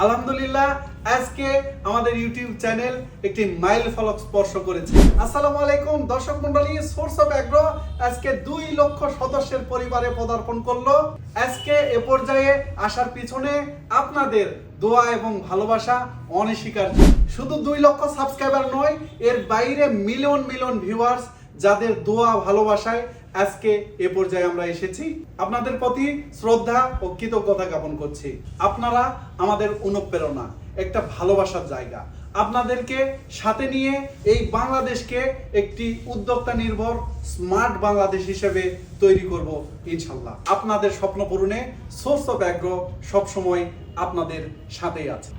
আলহামদুলিল্লাহ আজকে আমাদের ইউটিউব চ্যানেল একটি মাইল ফলক স্পর্শ করেছে। আসসালামু আলাইকুম দর্শক মণ্ডলী, সোর্স অফ অ্যাগ্রো আজকে 2 লক্ষ সদস্যের পরিবারে পদার্পণ করলো। আজকে এ পর্যায়ে আসার পিছনে আপনাদের দোয়া এবং ভালোবাসা অনস্বীকার্য। শুধু 2 লক্ষ সাবস্ক্রাইবার নয়, এর বাইরে মিলিয়ন মিলিয়ন ভিউয়ার্স যাদের দোয়া ভালোবাসায় আজকে এ পর্যায়ে আমরা এসেছি। আপনাদের প্রতি শ্রদ্ধা ও কৃতজ্ঞতা জ্ঞাপন করছি। আপনারা আমাদের অনুপ্রেরণা, একটা ভালোবাসার জায়গা। আপনাদেরকে সাথে নিয়ে এই বাংলাদেশকে একটি উদ্যোক্তা নির্ভর স্মার্ট বাংলাদেশ হিসেবে তৈরি করব ইনশাল্লাহ। আপনাদের স্বপ্ন পূরণে সোর্স অফ অ্যাগ্রো সবসময় আপনাদের সাথেই আছে।